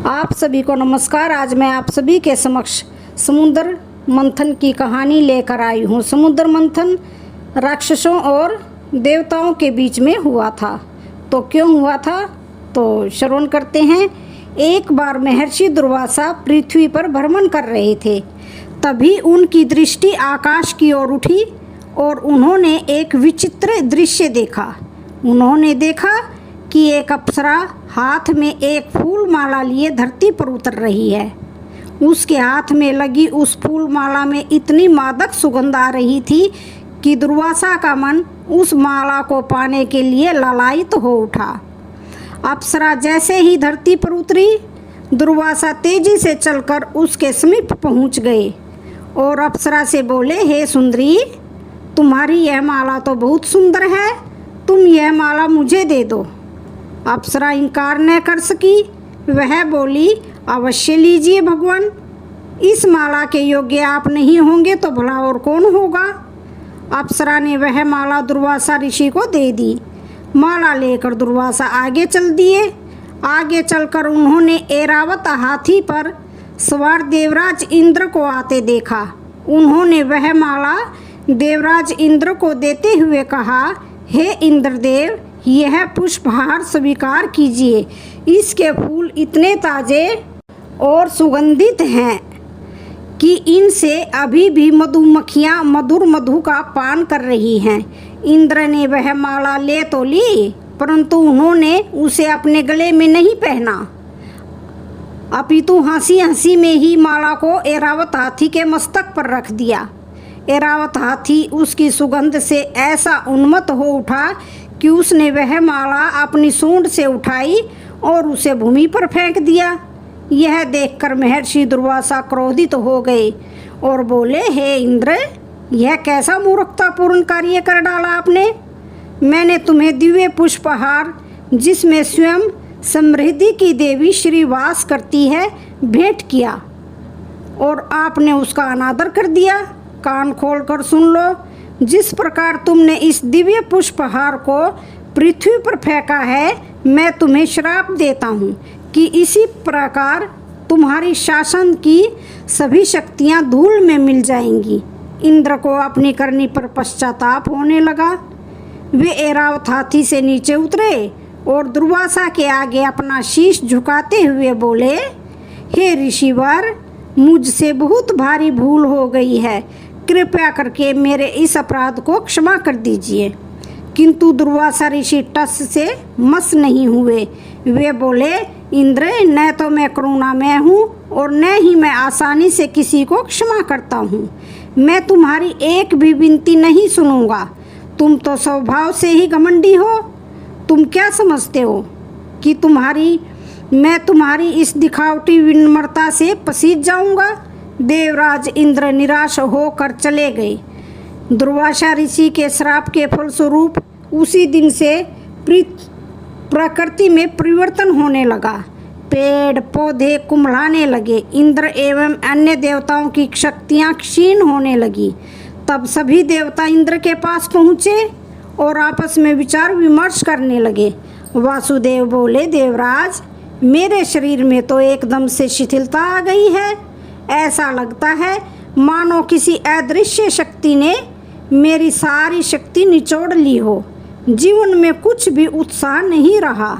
आप सभी को नमस्कार। आज मैं आप सभी के समक्ष समुद्र मंथन की कहानी लेकर आई हूँ। समुद्र मंथन राक्षसों और देवताओं के बीच में हुआ था। तो क्यों हुआ था तो श्रवण करते हैं। एक बार महर्षि दुर्वासा पृथ्वी पर भ्रमण कर रहे थे। तभी उनकी दृष्टि आकाश की ओर उठी और उन्होंने एक विचित्र दृश्य देखा। उन्होंने देखा कि एक अप्सरा हाथ में एक फूल माला लिए धरती पर उतर रही है। उसके हाथ में लगी उस फूल माला में इतनी मादक सुगंध आ रही थी कि दुर्वासा का मन उस माला को पाने के लिए लालायित हो उठा। अप्सरा जैसे ही धरती पर उतरी, दुर्वासा तेजी से चलकर उसके समीप पहुंच गए और अप्सरा से बोले, हे सुंदरी, तुम्हारी यह माला तो बहुत सुंदर है, तुम यह माला मुझे दे दो। अप्सरा इनकार न कर सकी। वह बोली, अवश्य लीजिए भगवान, इस माला के योग्य आप नहीं होंगे तो भला और कौन होगा। अप्सरा ने वह माला दुर्वासा ऋषि को दे दी। माला लेकर दुर्वासा आगे चल दिए। आगे चलकर उन्होंने ऐरावत हाथी पर सवार देवराज इंद्र को आते देखा। उन्होंने वह माला देवराज इंद्र को देते हुए कहा, हे इंद्रदेव, यह पुष्पहार स्वीकार कीजिए। इसके फूल इतने ताजे और सुगंधित हैं कि इनसे अभी भी मधुमक्खियाँ मधुर मधु का पान कर रही हैं। इंद्र ने वह माला ले तो ली, परंतु उन्होंने उसे अपने गले में नहीं पहना, अपितु हंसी हंसी में ही माला को ऐरावत हाथी के मस्तक पर रख दिया। ऐरावत हाथी उसकी सुगंध से ऐसा उन्मत्त हो उठा कि उसने वह माला अपनी सूंड से उठाई और उसे भूमि पर फेंक दिया। यह देखकर महर्षि दुर्वासा क्रोधित हो गए और बोले, हे इंद्र, यह कैसा मूर्खतापूर्ण कार्य कर डाला आपने। मैंने तुम्हें दिव्य पुष्पहार, जिसमें स्वयं समृद्धि की देवी श्री वास करती है, भेंट किया और आपने उसका अनादर कर दिया। कान खोलकर सुन लो, जिस प्रकार तुमने इस दिव्य पुष्पहार को पृथ्वी पर फेंका है, मैं तुम्हें श्राप देता हूँ कि इसी प्रकार तुम्हारी शासन की सभी शक्तियाँ धूल में मिल जाएंगी। इंद्र को अपनी करनी पर पश्चाताप होने लगा। वे ऐरावत हाथी से नीचे उतरे और दुर्वासा के आगे अपना शीश झुकाते हुए बोले, हे ऋषिवर, मुझसे बहुत भारी भूल हो गई है, कृपया करके मेरे इस अपराध को क्षमा कर दीजिए। किंतु दुर्वासा ऋषि टस से मस नहीं हुए। वे बोले, इंद्र, न तो मैं करुणामय हूँ और न ही मैं आसानी से किसी को क्षमा करता हूँ। मैं तुम्हारी एक भी विनती नहीं सुनूंगा। तुम तो स्वभाव से ही घमंडी हो। तुम क्या समझते हो कि मैं तुम्हारी इस दिखावटी विनम्रता से पसीज जाऊंगा। देवराज इंद्र निराश होकर चले गए। दुर्वासा ऋषि के श्राप के फलस्वरूप उसी दिन से प्रकृति में परिवर्तन होने लगा। पेड़ पौधे कुम्हलाने लगे। इंद्र एवं अन्य देवताओं की शक्तियाँ क्षीण होने लगी। तब सभी देवता इंद्र के पास पहुँचे और आपस में विचार विमर्श करने लगे। वासुदेव बोले, देवराज, मेरे शरीर में तो एकदम से शिथिलता आ गई है। ऐसा लगता है मानो किसी अदृश्य शक्ति ने मेरी सारी शक्ति निचोड़ ली हो। जीवन में कुछ भी उत्साह नहीं रहा।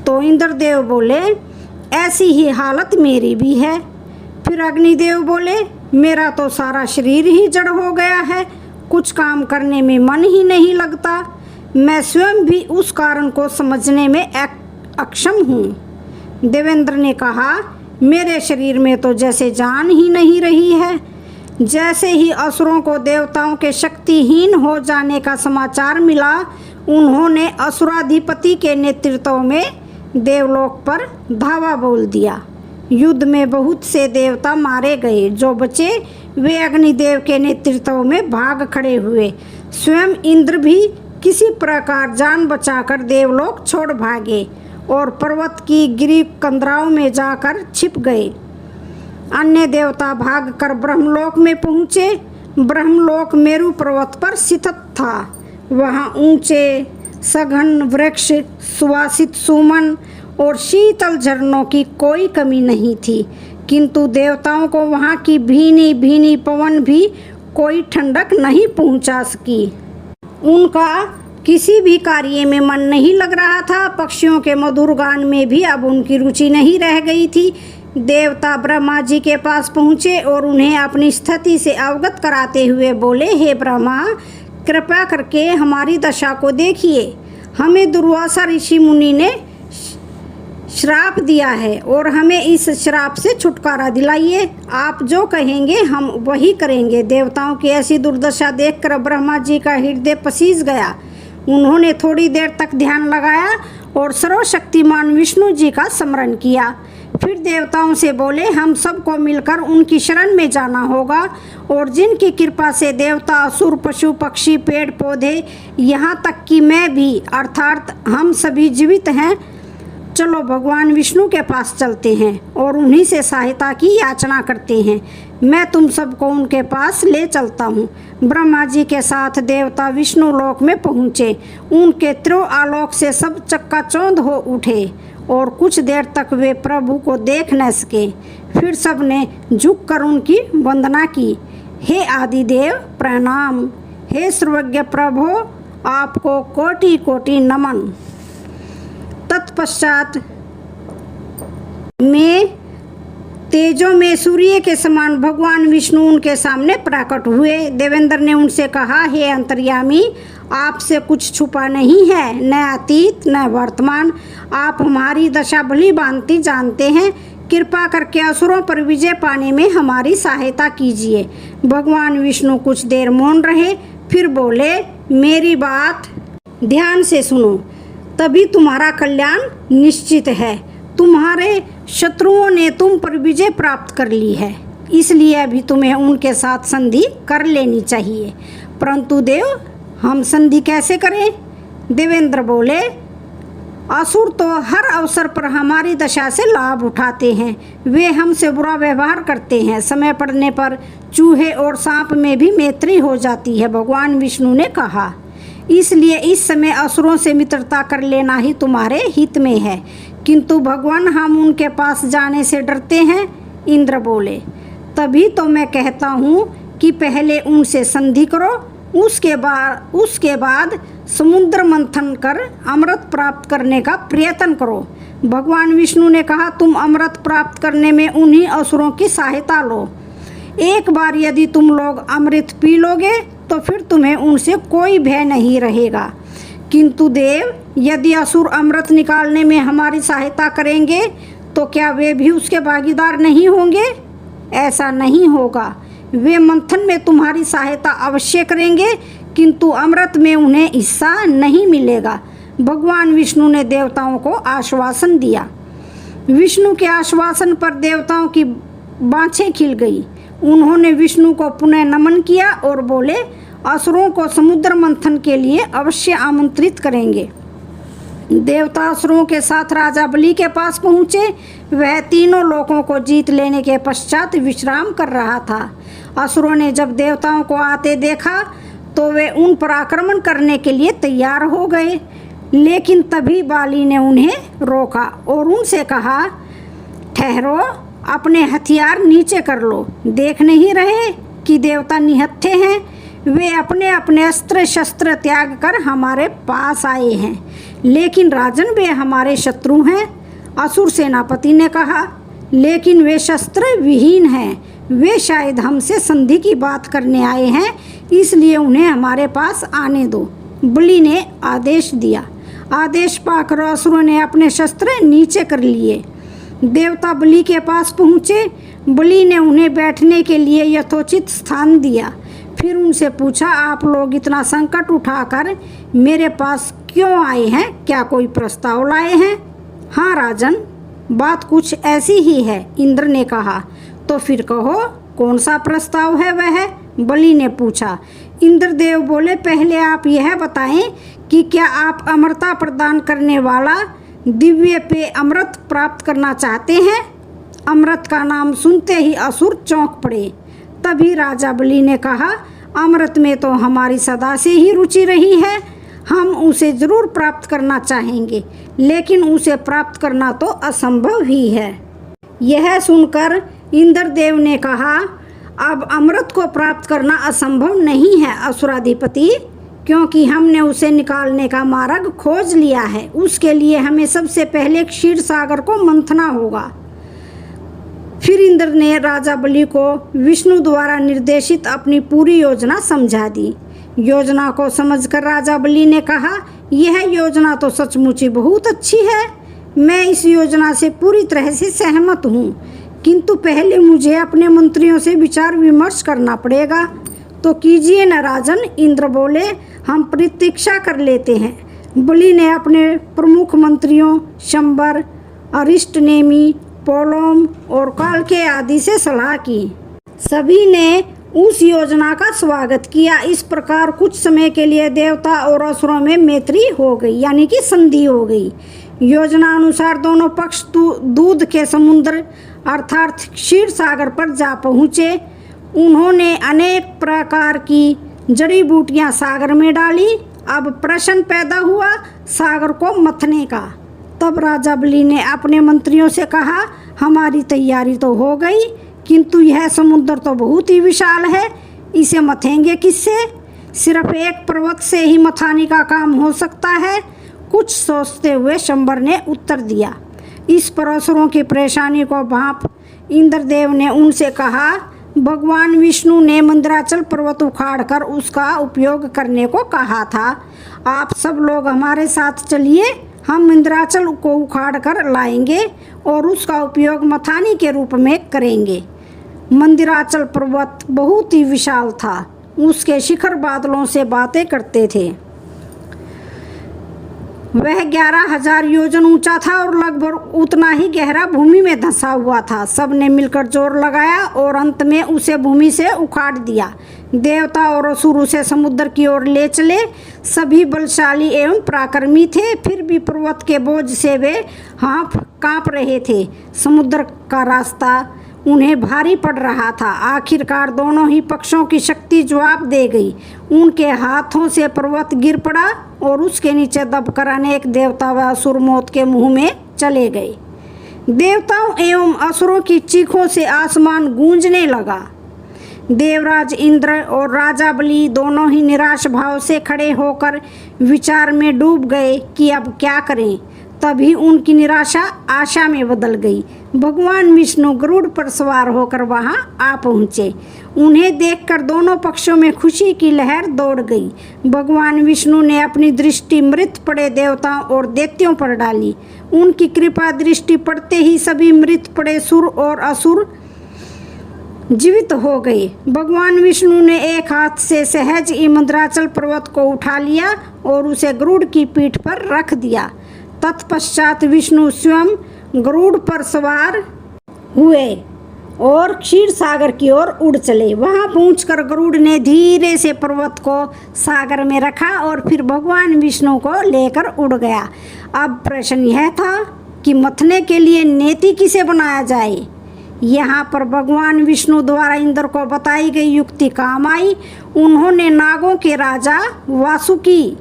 तो इंद्रदेव बोले, ऐसी ही हालत मेरी भी है। फिर अग्निदेव बोले, मेरा तो सारा शरीर ही जड़ हो गया है, कुछ काम करने में मन ही नहीं लगता। मैं स्वयं भी उस कारण को समझने में अक्षम हूँ। देवेंद्र ने कहा, मेरे शरीर में तो जैसे जान ही नहीं रही है। जैसे ही असुरों को देवताओं के शक्तिहीन हो जाने का समाचार मिला, उन्होंने असुराधिपति के नेतृत्व में देवलोक पर धावा बोल दिया। युद्ध में बहुत से देवता मारे गए। जो बचे वे अग्निदेव के नेतृत्व में भाग खड़े हुए। स्वयं इंद्र भी किसी प्रकार जान बचाकर देवलोक छोड़ भागे और पर्वत की गिरी कंदराओं में जाकर छिप गए। अन्य देवता भागकर ब्रह्मलोक में पहुँचे। ब्रह्मलोक मेरु पर्वत पर स्थित था। वहाँ ऊंचे सघन वृक्ष, सुवासित सुमन और शीतल झरनों की कोई कमी नहीं थी, किंतु देवताओं को वहाँ की भीनी भीनी पवन भी कोई ठंडक नहीं पहुँचा सकी। उनका किसी भी कार्य में मन नहीं लग रहा था। पक्षियों के मधुर गान में भी अब उनकी रुचि नहीं रह गई थी। देवता ब्रह्मा जी के पास पहुँचे और उन्हें अपनी स्थिति से अवगत कराते हुए बोले, हे ब्रह्मा, कृपया करके हमारी दशा को देखिए। हमें दुर्वासा ऋषि मुनि ने श्राप दिया है और हमें इस श्राप से छुटकारा दिलाइए। आप जो कहेंगे हम वही करेंगे। देवताओं की ऐसी दुर्दशा देखकर ब्रह्मा जी का हृदय पसीज गया। उन्होंने थोड़ी देर तक ध्यान लगाया और सर्वशक्तिमान विष्णु जी का स्मरण किया। फिर देवताओं से बोले, हम सबको मिलकर उनकी शरण में जाना होगा और जिनकी कृपा से देवता, असुर, पशु, पक्षी, पेड़ पौधे, यहाँ तक कि मैं भी अर्थात हम सभी जीवित हैं, चलो भगवान विष्णु के पास चलते हैं और उन्हीं से सहायता की याचना करते हैं। मैं तुम सबको उनके पास ले चलता हूँ। ब्रह्मा जी के साथ देवता विष्णु लोक में पहुँचे। उनके त्रिव आलोक से सब चक्काचौंध हो उठे और कुछ देर तक वे प्रभु को देख न सके। फिर सबने झुककर उनकी वंदना की। हे आदिदेव प्रणाम, हे सर्वज्ञ प्रभु, आपको कोटि कोटि नमन। तत्पश्चात में तेजों में सूर्य के समान भगवान विष्णु उनके सामने प्रकट हुए। देवेंद्र ने उनसे कहा, हे अंतर्यामी, आपसे कुछ छुपा नहीं है, न अतीत न वर्तमान। आप हमारी दशा भली भांति जानते हैं। कृपा करके असुरों पर विजय पाने में हमारी सहायता कीजिए। भगवान विष्णु कुछ देर मौन रहे, फिर बोले, मेरी बात ध्यान से सुनो, तभी तुम्हारा कल्याण निश्चित है। तुम्हारे शत्रुओं ने तुम पर विजय प्राप्त कर ली है, इसलिए अभी तुम्हें उनके साथ संधि कर लेनी चाहिए। परंतु देव, हम संधि कैसे करें? देवेंद्र बोले, असुर तो हर अवसर पर हमारी दशा से लाभ उठाते हैं। वे हमसे बुरा व्यवहार करते हैं। समय पड़ने पर चूहे और सांप में भी मैत्री हो जाती है। भगवान विष्णु ने कहा, इसलिए इस समय असुरों से मित्रता कर लेना ही तुम्हारे हित में है। किंतु भगवान, हम उनके पास जाने से डरते हैं। इंद्र बोले, तभी तो मैं कहता हूँ कि पहले उनसे संधि करो, उसके बाद समुद्र मंथन कर अमृत प्राप्त करने का प्रयत्न करो। भगवान विष्णु ने कहा, तुम अमृत प्राप्त करने में उन्हीं असुरों की सहायता लो। एक बार यदि तुम लोग अमृत पी लोगे तो फिर तुम्हें उनसे कोई भय नहीं रहेगा। किंतु देव, यदि असुर अमृत निकालने में हमारी सहायता करेंगे तो क्या वे भी उसके भागीदार नहीं होंगे? ऐसा नहीं होगा। वे मंथन में तुम्हारी सहायता अवश्य करेंगे, किंतु अमृत में उन्हें हिस्सा नहीं मिलेगा। भगवान विष्णु ने देवताओं को आश्वासन दिया। विष्णु के आश्वासन पर देवताओं की बाँछें खिल गई। उन्होंने विष्णु को पुनः नमन किया और बोले, असुरों को समुद्र मंथन के लिए अवश्य आमंत्रित करेंगे। देवता असुरों के साथ राजा बलि के पास पहुँचे। वह तीनों लोकों को जीत लेने के पश्चात विश्राम कर रहा था। असुरों ने जब देवताओं को आते देखा तो वे उन पर आक्रमण करने के लिए तैयार हो गए, लेकिन तभी बाली ने उन्हें रोका और उनसे कहा, ठहरो, अपने हथियार नीचे कर लो। देख नहीं रहे कि देवता निहत्थे हैं? वे अपने अपने अस्त्र शस्त्र त्याग कर हमारे पास आए हैं, लेकिन राजन, वे हमारे शत्रु हैं। असुर सेनापति ने कहा, लेकिन वे शस्त्र विहीन हैं। वे शायद हमसे संधि की बात करने आए हैं, इसलिए उन्हें हमारे पास आने दो। बलि ने आदेश दिया। आदेश पाकर असुरों ने अपने शस्त्र नीचे कर लिए। देवता बलि के पास पहुँचे। बलि ने उन्हें बैठने के लिए यथोचित स्थान दिया। फिर उनसे पूछा, आप लोग इतना संकट उठाकर मेरे पास क्यों आए हैं? क्या कोई प्रस्ताव लाए हैं? हाँ राजन, बात कुछ ऐसी ही है, इंद्र ने कहा। तो फिर कहो, कौन सा प्रस्ताव है वह? बलि ने पूछा। इंद्रदेव बोले, पहले आप यह बताएं कि क्या आप अमरता प्रदान करने वाला दिव्य पेय अमृत प्राप्त करना चाहते हैं? अमृत का नाम सुनते ही असुर चौंक पड़े। तभी राजा बलि ने कहा, अमृत में तो हमारी सदा से ही रुचि रही है। हम उसे जरूर प्राप्त करना चाहेंगे, लेकिन उसे प्राप्त करना तो असंभव ही है। यह सुनकर इंद्रदेव ने कहा, अब अमृत को प्राप्त करना असंभव नहीं है असुराधिपति, क्योंकि हमने उसे निकालने का मार्ग खोज लिया है। उसके लिए हमें सबसे पहले क्षीर सागर को मंथना होगा। फिर इंद्र ने राजा बलि को विष्णु द्वारा निर्देशित अपनी पूरी योजना समझा दी। योजना को समझकर राजा बलि ने कहा, यह योजना तो सचमुच ही बहुत अच्छी है। मैं इस योजना से पूरी तरह से सहमत हूँ, किंतु पहले मुझे अपने मंत्रियों से विचार विमर्श करना पड़ेगा। तो कीजिए न राजन, इंद्र बोले, हम प्रतीक्षा कर लेते हैं। बलि ने अपने प्रमुख मंत्रियों शंबर, अरिष्टनेमी, पोलोम और कालके आदि से सलाह की। सभी ने उस योजना का स्वागत किया। इस प्रकार कुछ समय के लिए देवता और असुरों में मैत्री हो गई, यानी कि संधि हो गई। योजना अनुसार दोनों पक्ष दूध के समुद्र अर्थात क्षीर सागर पर जा पहुँचे। उन्होंने अनेक प्रकार की जड़ी बूटियाँ सागर में डाली। अब प्रश्न पैदा हुआ सागर को मथने का। तब राजा बलि ने अपने मंत्रियों से कहा, हमारी तैयारी तो हो गई, किंतु यह समुद्र तो बहुत ही विशाल है, इसे मथेंगे किससे? सिर्फ एक पर्वत से ही मथाने का काम हो सकता है। कुछ सोचते हुए शंबर ने उत्तर दिया। इस पर असुरों की परेशानी को भांप इंद्रदेव ने उनसे कहा, भगवान विष्णु ने मंदराचल पर्वत उखाड़कर उसका उपयोग करने को कहा था। आप सब लोग हमारे साथ चलिए, हम मंदराचल को उखाड़कर लाएंगे और उसका उपयोग मथानी के रूप में करेंगे। मंदिराचल पर्वत बहुत ही विशाल था। उसके शिखर बादलों से बातें करते थे। वह 11,000 योजन ऊंचा था और लगभग उतना ही गहरा भूमि में धंसा हुआ था। सब ने मिलकर जोर लगाया और अंत में उसे भूमि से उखाड़ दिया। देवता और असुर उसे समुद्र की ओर ले चले। सभी बलशाली एवं पराक्रमी थे, फिर भी पर्वत के बोझ से वे कांप रहे थे। समुद्र का रास्ता उन्हें भारी पड़ रहा था। आखिरकार दोनों ही पक्षों की शक्ति जवाब दे गई। उनके हाथों से पर्वत गिर पड़ा और उसके नीचे दबकर अनेक देवता व असुर मौत के मुंह में चले गए। देवताओं एवं असुरों की चीखों से आसमान गूंजने लगा। देवराज इंद्र और राजा बलि दोनों ही निराश भाव से खड़े होकर विचार में डूब गए कि अब क्या करें। तभी उनकी निराशा आशा में बदल गई। भगवान विष्णु गरुड़ पर सवार होकर वहां आ पहुँचे। उन्हें देखकर दोनों पक्षों में खुशी की लहर दौड़ गई। भगवान विष्णु ने अपनी दृष्टि मृत पड़े देवताओं और दैत्यों पर डाली। उनकी कृपा दृष्टि पड़ते ही सभी मृत पड़े सुर और असुर जीवित हो गए। भगवान विष्णु ने एक हाथ से सहज इंद्राचल पर्वत को उठा लिया और उसे गरुड़ की पीठ पर रख दिया। तत्पश्चात विष्णु स्वयं गरुड़ पर सवार हुए और क्षीर सागर की ओर उड़ चले। वहां पहुंचकर गरुड़ ने धीरे से पर्वत को सागर में रखा और फिर भगवान विष्णु को लेकर उड़ गया। अब प्रश्न यह था कि मथने के लिए नेति किसे बनाया जाए। यहाँ पर भगवान विष्णु द्वारा इंद्र को बताई गई युक्ति काम आई। उन्होंने नागों के राजा वासुकी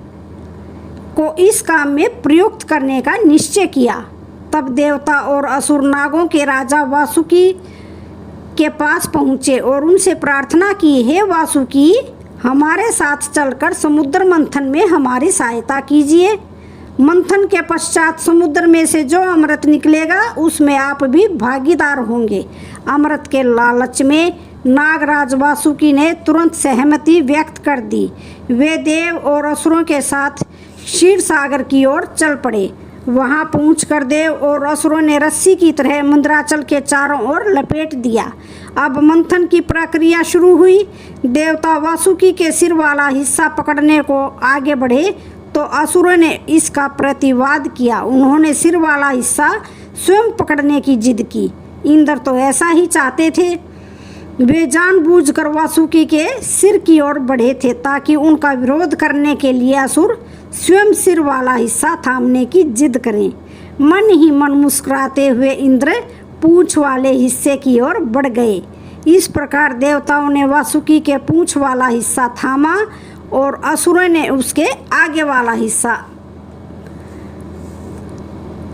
को इस काम में प्रयुक्त करने का निश्चय किया। तब देवता और असुर नागों के राजा वासुकी के पास पहुँचे और उनसे प्रार्थना की, हे वासुकी, हमारे साथ चलकर समुद्र मंथन में हमारी सहायता कीजिए। मंथन के पश्चात समुद्र में से जो अमृत निकलेगा उसमें आप भी भागीदार होंगे। अमृत के लालच में नागराज वासुकी ने तुरंत सहमति व्यक्त कर दी। वे देव और असुरों के साथ क्षीर सागर की ओर चल पड़े। वहां पहुंचकर देव और असुरों ने रस्सी की तरह मंदराचल के चारों ओर लपेट दिया। अब मंथन की प्रक्रिया शुरू हुई। देवता वासुकी के सिर वाला हिस्सा पकड़ने को आगे बढ़े तो असुरों ने इसका प्रतिवाद किया। उन्होंने सिर वाला हिस्सा स्वयं पकड़ने की जिद की। इंद्र तो ऐसा ही चाहते थे। वे जानबूझकर वासुकी के सिर की ओर बढ़े थे ताकि उनका विरोध करने के लिए असुर स्वयं सिर वाला हिस्सा थामने की जिद करें। मन ही मन मुस्कुराते हुए इंद्र पूंछ वाले हिस्से की ओर बढ़ गए। इस प्रकार देवताओं ने वासुकी के पूंछ वाला हिस्सा थामा और असुरों ने उसके आगे वाला हिस्सा।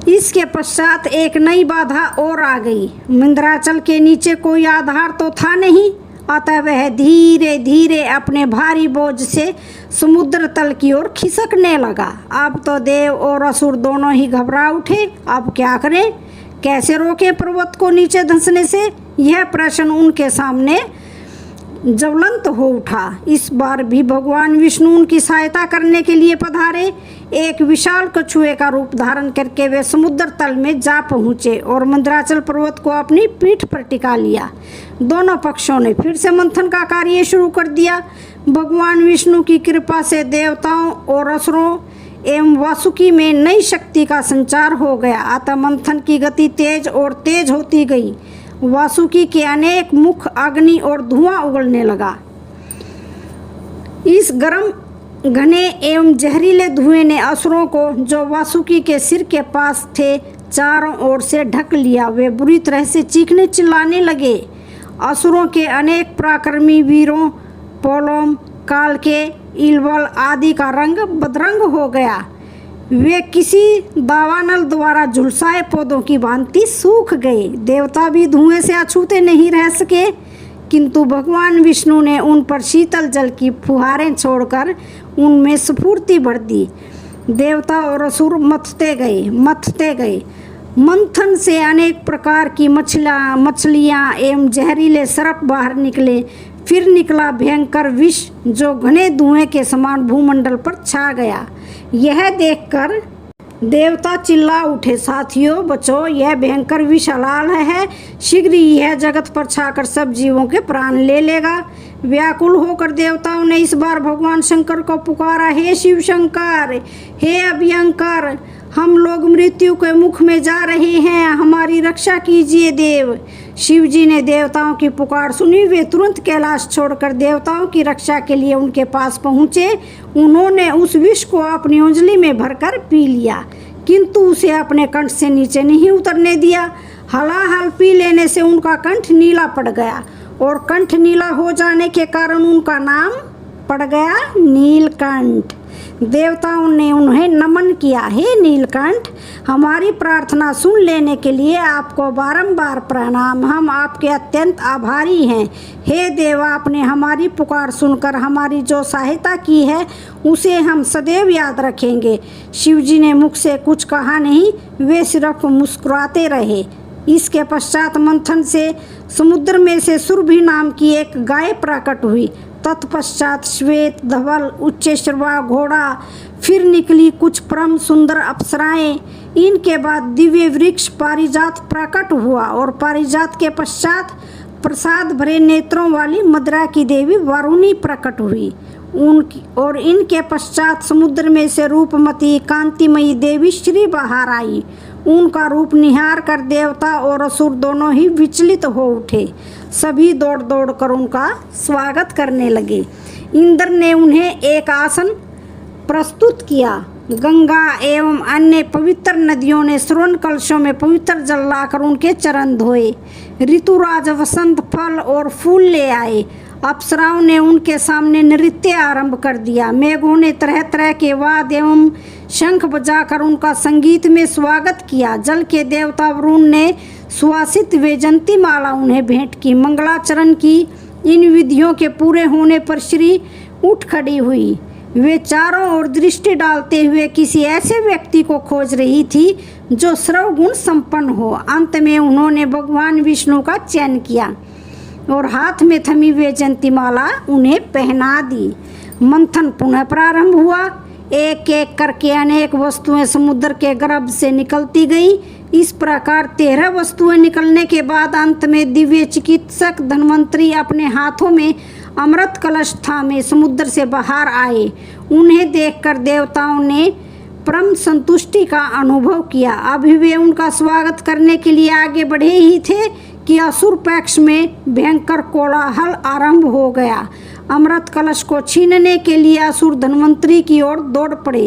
इसके पश्चात एक नई बाधा और आ गई। मंदराचल के नीचे कोई आधार तो था नहीं, अतः वह धीरे धीरे अपने भारी बोझ से समुद्र तल की ओर खिसकने लगा। अब तो देव और असुर दोनों ही घबरा उठे। अब क्या करें, कैसे रोकें पर्वत को नीचे धंसने से? यह प्रश्न उनके सामने ज्वलंत हो उठा। इस बार भी भगवान विष्णु उनकी सहायता करने के लिए पधारे। एक विशाल कछुए का रूप धारण करके वे समुद्र तल में जा पहुँचे और मंदराचल पर्वत को अपनी पीठ पर टिका लिया। दोनों पक्षों ने फिर से मंथन का कार्य शुरू कर दिया। भगवान विष्णु की कृपा से देवताओं और असुरों एवं वासुकी में नई शक्ति का संचार हो गया। अतः मंथन की गति तेज और तेज होती गई। वासुकी के अनेक मुख अग्नि और धुआं उगलने लगा। इस गर्म घने एवं जहरीले धुएं ने असुरों को, जो वासुकी के सिर के पास थे, चारों ओर से ढक लिया। वे बुरी तरह से चीखने चिल्लाने लगे। असुरों के अनेक पराक्रमी वीरों पोलोम, कालके, इलवल आदि का रंग बदरंग हो गया। वे किसी दावानल द्वारा झुलसाए पौधों की भांति सूख गए। देवता भी धुएं से अछूते नहीं रह सके, किंतु भगवान विष्णु ने उन पर शीतल जल की फुहारें छोड़कर उनमें स्फूर्ति भर दी। देवता और असुर मथते गए। मंथन से अनेक प्रकार की मछलियाँ एवं जहरीले सर्प बाहर निकले। फिर निकला भयंकर विष, जो घने धुएं के समान भूमंडल पर छा गया। यह देखकर देवता चिल्ला उठे, साथियों बचो, यह भयंकर विष हलाल है। शीघ्र ही यह जगत पर छाकर सब जीवों के प्राण ले लेगा। व्याकुल होकर देवताओं ने इस बार भगवान शंकर को पुकारा, हे शिव शंकर, हे अभयंकर, हम लोग मृत्यु के मुख में जा रहे हैं, हमारी रक्षा कीजिए देव। शिव जी ने देवताओं की पुकार सुनी। वे तुरंत कैलाश छोड़कर देवताओं की रक्षा के लिए उनके पास पहुँचे। उन्होंने उस विष को अपनी उंजली में भरकर पी लिया, किंतु उसे अपने कंठ से नीचे नहीं उतरने दिया। हलाहल पी लेने से उनका कंठ नीला पड़ गया और कंठ नीला हो जाने के कारण उनका नाम पड़ गया नीलकंठ। देवताओं ने उन्हें नमन किया, हे नीलकंठ, हमारी प्रार्थना सुन लेने के लिए आपको बारंबार प्रणाम। हम आपके अत्यंत आभारी हैं। हे देव, आपने हमारी पुकार सुनकर हमारी जो सहायता की है उसे हम सदैव याद रखेंगे। शिवजी ने मुख से कुछ कहा नहीं, वे सिर्फ मुस्कुराते रहे। इसके पश्चात मंथन से समुद्र में से सुरभि नाम की एक गाय प्रकट हुई। तत्पश्चात श्वेत, धवल, उच्चैश्रवा घोड़ा, फिर निकली कुछ परम सुंदर अप्सराएं। इनके बाद दिव्य वृक्ष पारिजात प्रकट हुआ और पारिजात के पश्चात प्रसाद भरे नेत्रों वाली मदरा की देवी वारुणी प्रकट हुई। और इनके पश्चात समुद्र में से रूपमती कांतिमयी देवी श्री बाहर आई। उनका रूप निहार कर देवता और असुर दोनों ही विचलित हो उठे। सभी दौड़ दौड़ कर उनका स्वागत करने लगे। इंद्र ने उन्हें एक आसन प्रस्तुत किया। गंगा एवं अन्य पवित्र नदियों ने स्वर्ण कलशों में पवित्र जल लाकर उनके चरण धोए। ऋतुराज वसंत फल और फूल ले आए। अप्सराओं ने उनके सामने नृत्य आरंभ कर दिया। मेघों ने तरह तरह के वाद एवं शंख बजाकर उनका संगीत में स्वागत किया। जल के देवता वरुण ने सुवासित वैजंती माला उन्हें भेंट की। मंगलाचरण की इन विधियों के पूरे होने पर श्री उठ खड़ी हुई। वे चारों ओर दृष्टि डालते हुए किसी ऐसे व्यक्ति को खोज रही थी जो सर्वगुण संपन्न हो। अंत में उन्होंने भगवान विष्णु का चयन किया और हाथ में थमी वैजंती माला उन्हें पहना दी। मंथन पुनः प्रारंभ हुआ। एक एक करके अनेक वस्तुएं समुद्र के गर्भ से निकलती गई। इस प्रकार 13 वस्तुएं निकलने के बाद अंत में दिव्य चिकित्सक धन्वंतरी अपने हाथों में अमृत कलश थामे समुद्र से बाहर आए। उन्हें देखकर देवताओं ने परम संतुष्टि का अनुभव किया। अभी वे उनका स्वागत करने के लिए आगे बढ़े ही थे कि असुर पक्ष में भयंकर कोलाहल आरंभ हो गया। अमृत कलश को छीनने के लिए असुर धन्वंतरी की ओर दौड़ पड़े।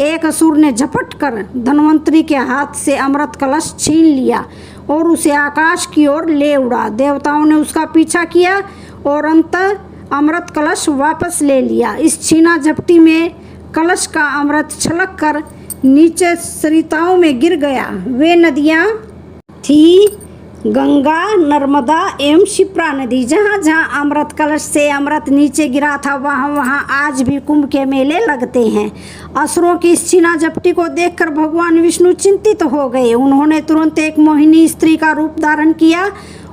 एक असुर ने झपट कर धन्वंतरी के हाथ से अमृत कलश छीन लिया और उसे आकाश की ओर ले उड़ा। देवताओं ने उसका पीछा किया और अंत अमृत कलश वापस ले लिया। इस छीना झपटी में कलश का अमृत छलक कर नीचे सरिताओं में गिर गया। वे नदियाँ थी गंगा, नर्मदा एवं शिप्रा नदी। जहाँ जहाँ अमृत कलश से अमृत नीचे गिरा था वहाँ वहाँ आज भी कुंभ के मेले लगते हैं। असुरों की इस छीना झपटी को देखकर भगवान विष्णु चिंतित हो गए। उन्होंने तुरंत एक मोहिनी स्त्री का रूप धारण किया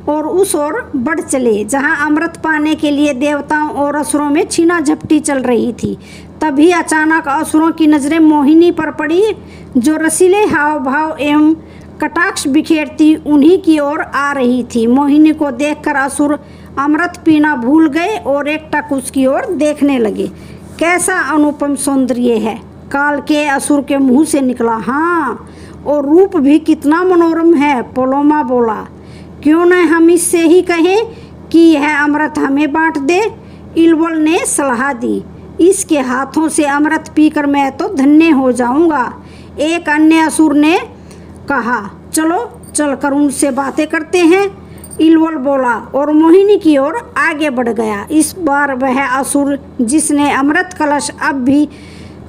और उस ओर बढ़ चले जहाँ अमृत पाने के लिए देवताओं और असुरों में छीना झपटी चल रही थी। तभी अचानक असुरों की नजरें मोहिनी पर पड़ी, जो रसीले हाव भाव एवं कटाक्ष बिखेरती उन्हीं की ओर आ रही थी। मोहिनी को देखकर असुर अमृत पीना भूल गए और एकटक उसकी ओर देखने लगे। कैसा अनुपम सौंदर्य है, काल के असुर के मुंह से निकला। हाँ, और रूप भी कितना मनोरम है। पोलोमा बोला, क्यों न हम इससे ही कहें कि यह अमृत हमें बांट दे। इलवल ने सलाह दी, इसके हाथों से अमृत पीकर मैं तो धन्य हो जाऊंगा। एक अन्य असुर ने कहा, चलो चलकर उनसे बातें करते हैं। इलवल बोला और मोहिनी की ओर आगे बढ़ गया। इस बार वह असुर जिसने अमृत कलश अब भी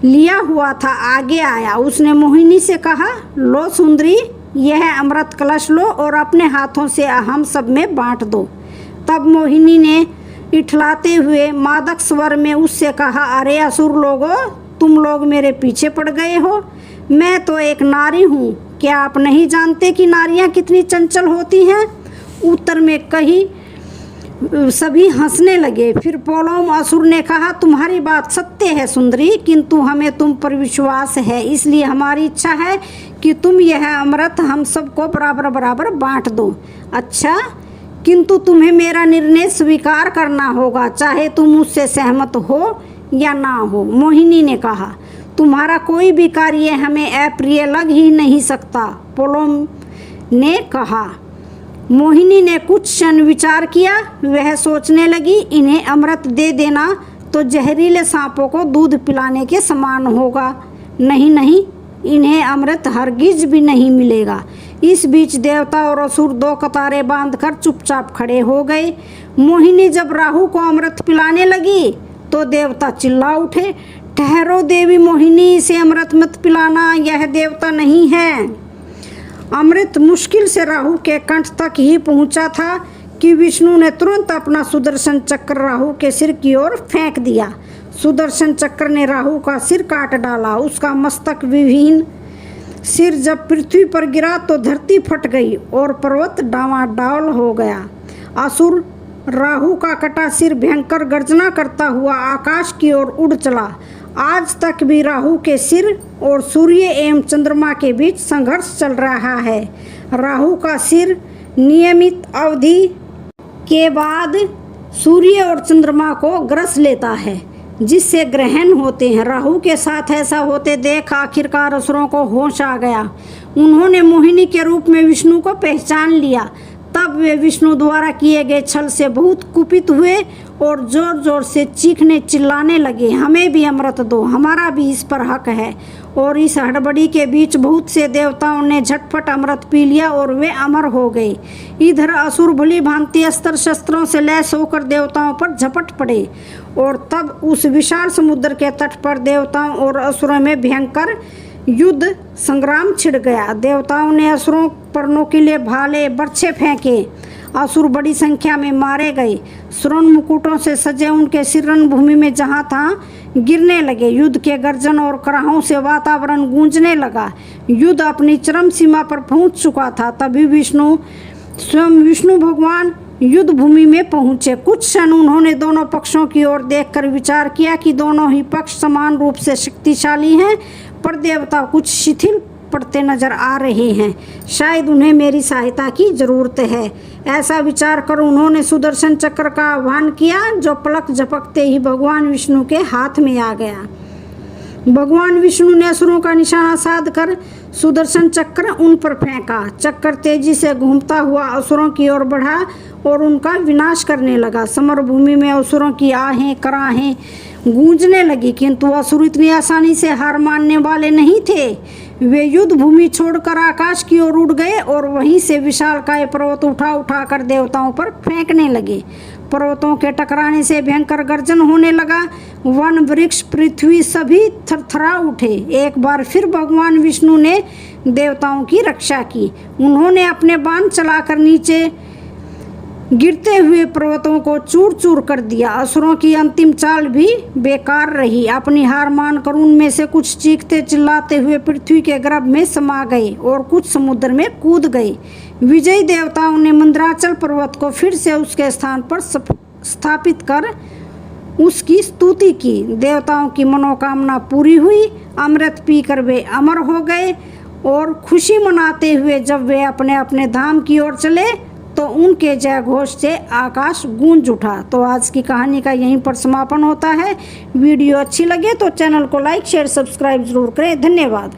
लिया हुआ था आगे आया। उसने मोहिनी से कहा, लो सुंदरी, यह अमृत कलश लो और अपने हाथों से हम सब में बांट दो। तब मोहिनी ने इठलाते हुए मादक स्वर में उससे कहा, अरे असुर लोगो, तुम लोग मेरे पीछे पड़ गए हो। मैं तो एक नारी हूँ, क्या आप नहीं जानते कि नारियाँ कितनी चंचल होती हैं। उत्तर में कही सभी हंसने लगे। फिर पोलोम असुर ने कहा, तुम्हारी बात सत्य है सुंदरी, किंतु हमें तुम पर विश्वास है, इसलिए हमारी इच्छा है कि तुम यह अमृत हम सबको बराबर बराबर बांट दो। अच्छा, किंतु तुम्हें मेरा निर्णय स्वीकार करना होगा, चाहे तुम उससे सहमत हो या ना हो। मोहिनी ने कहा, तुम्हारा कोई भी कार्य हमें अप्रिय लग ही नहीं सकता। पोलोम ने कहा। मोहिनी ने कुछ क्षण विचार किया। वह सोचने लगी, इन्हें अमृत दे देना तो जहरीले सांपों को दूध पिलाने के समान होगा। नहीं नहीं, इन्हें अमृत हरगिज भी नहीं मिलेगा। इस बीच देवता और असुर दो कतारें बांधकर चुपचाप खड़े हो गए। मोहिनी जब राहु को अमृत पिलाने लगी तो देवता चिल्ला उठे, ठहरो देवी मोहिनी, इसे अमृत मत पिलाना, यह देवता नहीं है। अमृत मुश्किल से राहु के कंठ तक ही पहुंचा था कि विष्णु ने तुरंत अपना सुदर्शन चक्र राहु के सिर की ओर फेंक दिया। सुदर्शन चक्र ने राहु का सिर काट डाला। उसका मस्तक विहीन सिर जब पृथ्वी पर गिरा तो धरती फट गई और पर्वत डावाडोल हो गया। असुर राहु का कटा सिर भयंकर गर्जना करता हुआ आकाश की ओर उड़ चला। आज तक भी राहु के सिर और सूर्य एवं चंद्रमा के बीच संघर्ष चल रहा है। राहु का सिर नियमित अवधि के बाद सूर्य और चंद्रमा को ग्रस लेता है, जिससे ग्रहण होते हैं। राहु के साथ ऐसा होते देख आखिरकार असुरों को होश आ गया। उन्होंने मोहिनी के रूप में विष्णु को पहचान लिया। तब वे विष्णु द्वारा किए गए छल से बहुत कुपित हुए और जोर जोर से चीखने चिल्लाने लगे, हमें भी अमृत दो, हमारा भी इस पर हक है। और इस हड़बड़ी के बीच बहुत से देवताओं ने झटपट अमृत पी लिया और वे अमर हो गए। इधर असुर भली भांति अस्त्र शस्त्रों से लैस होकर देवताओं पर झपट पड़े और तब उस विशाल समुद्र के तट पर देवताओं और असुरों में भयंकर युद्ध संग्राम छिड़ गया। देवताओं ने असुरों पर नोकीले भाले बर्छे फेंके। असुर बड़ी संख्या में मारे गए। स्वर्ण मुकुटों से सजे उनके सिर रणभूमि में जहाँ तहाँ गिरने लगे। युद्ध के गर्जन और कराहों से वातावरण गूंजने लगा। युद्ध अपनी चरम सीमा पर पहुंच चुका था। तभी स्वयं विष्णु भगवान युद्ध भूमि में पहुंचे। कुछ क्षण उन्होंने दोनों पक्षों की ओर देखकर विचार किया कि दोनों ही पक्ष समान रूप से शक्तिशाली हैं, पर देवता कुछ शिथिल पड़ते नजर आ रहे हैं। शायद उन्हें मेरी सहायता की जरूरत है। ऐसा विचार कर उन्होंने सुदर्शन चक्र का आह्वान किया, जो पलक झपकते ही भगवान विष्णु के हाथ में आ गया। भगवान विष्णु ने असुरों का निशाना साध कर सुदर्शन चक्र उन पर फेंका। चक्र तेजी से घूमता हुआ असुरों की ओर बढ़ा और उनका विनाश करने लगा। समरभूमि में असुरों की आहें कराहें गूंजने लगी, किंतु असुर इतनी आसानी से हार मानने वाले नहीं थे। वे युद्ध भूमि छोड़कर आकाश की ओर उड़ गए और वहीं से विशालकाय पर्वत उठा उठा कर देवताओं पर फेंकने लगे। पर्वतों के टकराने से भयंकर गर्जन होने लगा। वन वृक्ष पृथ्वी सभी थरथरा उठे। एक बार फिर भगवान विष्णु ने देवताओं की रक्षा की। उन्होंने अपने बाण चलाकर नीचे गिरते हुए पर्वतों को चूर चूर कर दिया। असुरों की अंतिम चाल भी बेकार रही। अपनी हार मानकर उनमें से कुछ चीखते चिल्लाते हुए पृथ्वी के गर्भ में समा गए और कुछ समुद्र में कूद गए। विजयी देवताओं ने मंदराचल पर्वत को फिर से उसके स्थान पर स्थापित कर उसकी स्तुति की। देवताओं की मनोकामना पूरी हुई। अमृत पीकर वे अमर हो गए और खुशी मनाते हुए जब वे अपने अपने धाम की ओर चले तो उनके जय घोष से आकाश गूंज उठा। तो आज की कहानी का यहीं पर समापन होता है। वीडियो अच्छी लगे तो चैनल को लाइक शेयर सब्सक्राइब जरूर करें। धन्यवाद।